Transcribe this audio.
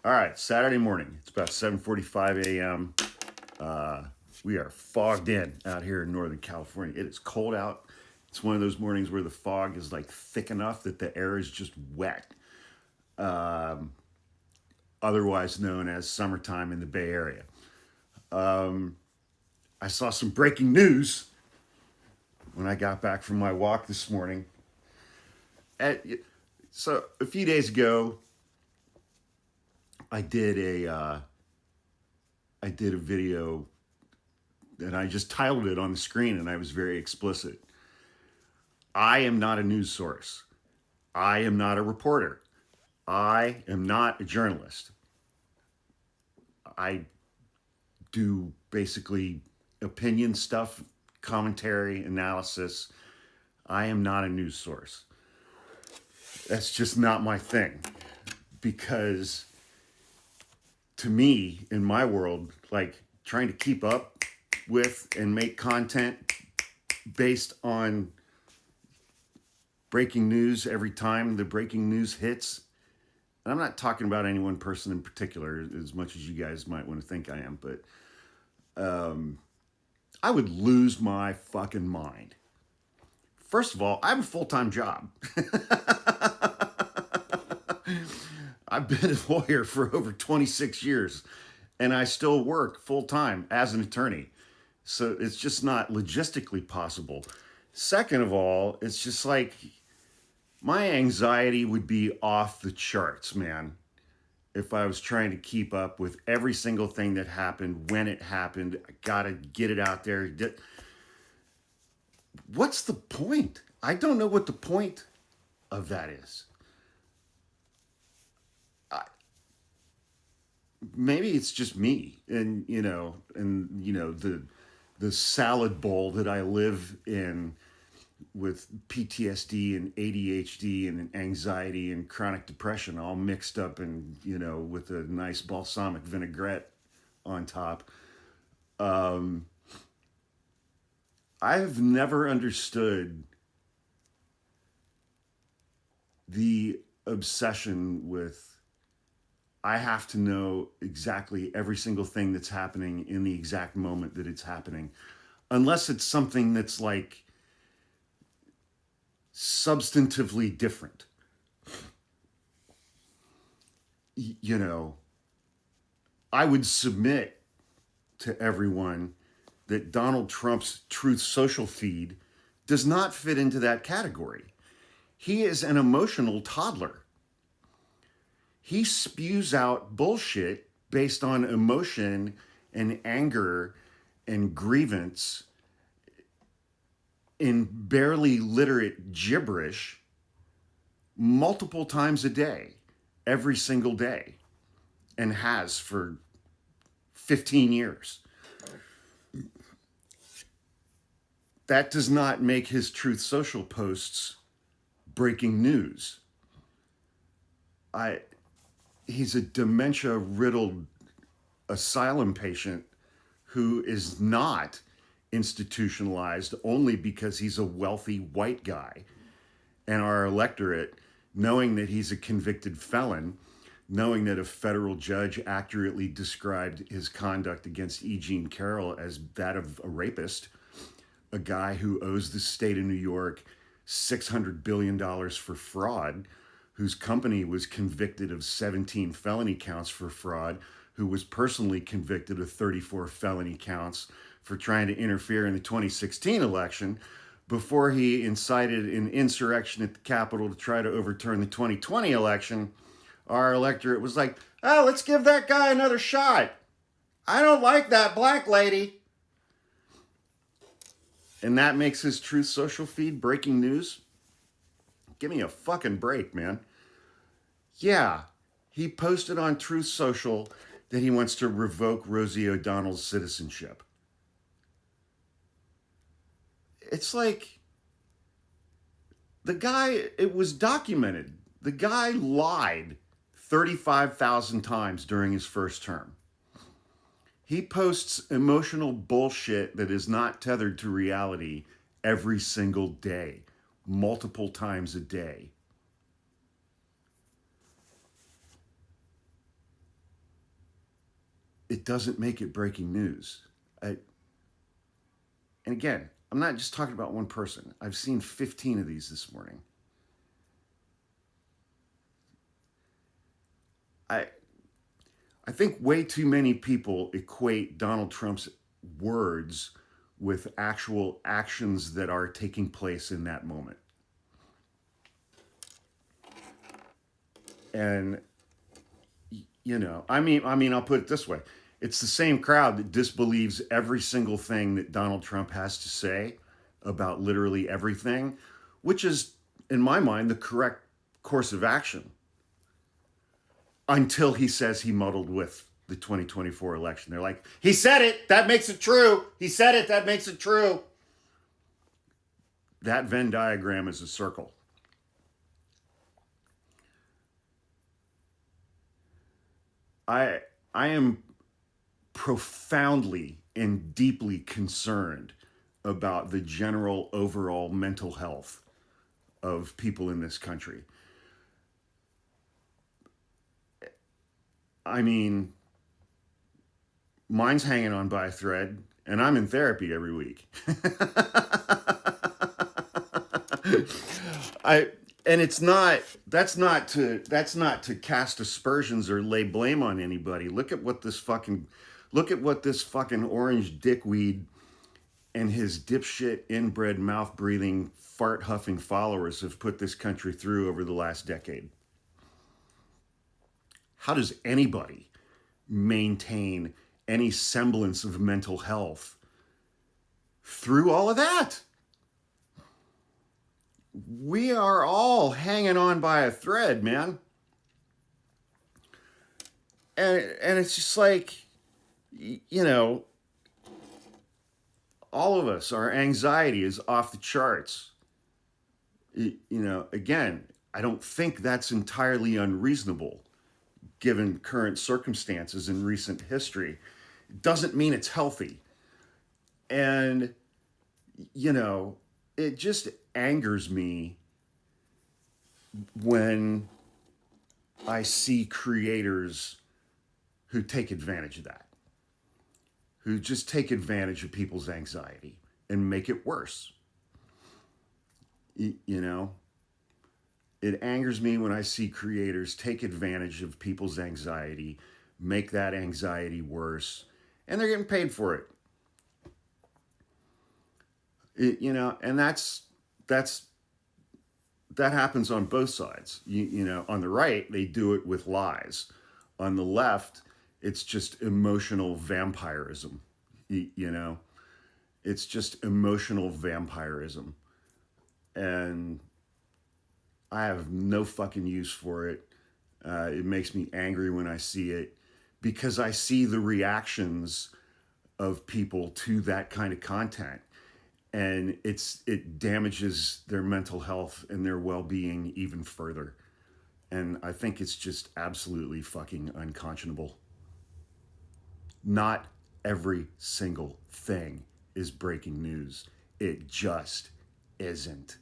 All right, Saturday morning. It's about 7:45 a.m. We are fogged in out here in Northern California. It is cold out. It's one of those mornings where the fog is like thick enough that the air is just wet. Um, Otherwise known as summertime in the Bay Area. I saw some breaking news when I got back from my walk this morning. At, so a few days ago, I did a I did a video and I just titled it on the screen and I was very explicit. I am not a news source. I am not a reporter. I am not a journalist. I do basically opinion stuff, commentary, analysis. I am not a news source. That's just not my thing. Because to me, in my world, like trying to keep up with and make content based on breaking news every time the breaking news hits. And I'm not talking about any one person in particular, as much as you guys might want to think I am, but I would lose my fucking mind. First of all, I have a full time job. I've been a lawyer for over 26 years, and I still work full time as an attorney. So it's just not logistically possible. Second of all, it's just like my anxiety would be off the charts, man, if I was trying to keep up with every single thing that happened, when it happened. I gotta get it out there. What's the point? I don't know what the point of that is. I, Maybe it's just me, and the salad bowl that I live in with PTSD and ADHD and anxiety and chronic depression all mixed up and with a nice balsamic vinaigrette on top. Um, I have never understood the obsession with I have to know exactly every single thing that's happening in the exact moment that it's happening, unless it's something that's like substantively different. You know, I would submit to everyone that Donald Trump's Truth Social feed does not fit into that category. He is an emotional toddler. He spews out bullshit based on emotion and anger and grievance in barely literate gibberish multiple times a day, every single day, and has for 15 years. That does not make his Truth Social posts breaking news. I He's a dementia riddled asylum patient who is not institutionalized only because he's a wealthy white guy. And our electorate, knowing that he's a convicted felon, knowing that a federal judge accurately described his conduct against E. Jean Carroll as that of a rapist, a guy who owes the state of New York $600 billion for fraud, whose company was convicted of 17 felony counts for fraud, who was personally convicted of 34 felony counts for trying to interfere in the 2016 election before he incited an insurrection at the Capitol to try to overturn the 2020 election. Our electorate was like, oh, let's give that guy another shot. I don't like that black lady. And that makes his Truth Social feed breaking news? Give me a fucking break, man. Yeah, he posted on Truth Social that he wants to revoke Rosie O'Donnell's citizenship. It's like the guy, it was documented. The guy lied 35,000 times during his first term. He posts emotional bullshit that is not tethered to reality every single day, multiple times a day. doesn't make it breaking news. I, and again, I'm not just talking about one person. I've seen 15 of these this morning. I I think way too many people equate Donald Trump's words with actual actions that are taking place in that moment. And I'll put it this way. It's the same crowd that disbelieves every single thing that Donald Trump has to say about literally everything, which is, in my mind, the correct course of action until he says he muddled with the 2024 election. They're like, he said it, that makes it true. He said it, that makes it true. That Venn diagram is a circle. I am profoundly and deeply concerned about the general overall mental health of people in this country. I mean, mine's hanging on by a thread, and I'm in therapy every week. I and it's not that's not to cast aspersions or lay blame on anybody. Look at what this fucking orange dickweed and his dipshit inbred mouth breathing fart huffing followers have put this country through over the last decade. How does anybody maintain any semblance of mental health through all of that? We are all hanging on by a thread, man. And it's just like, all of us, our anxiety is off the charts. Again, I don't think that's entirely unreasonable given current circumstances in recent history. It doesn't mean it's healthy. And, it just angers me when I see creators who take advantage of that, who just take advantage of people's anxiety and make it worse. It angers me when I see creators take advantage of people's anxiety, make that anxiety worse, and they're getting paid for it. And that happens on both sides. On the right, they do it with lies. On the left, it's just emotional vampirism. It's just emotional vampirism. And I have no fucking use for it. It makes me angry when I see it because I see the reactions of people to that kind of content. And it damages their mental health and their well-being even further. And I think it's just absolutely fucking unconscionable. Not every single thing is breaking news. It just isn't.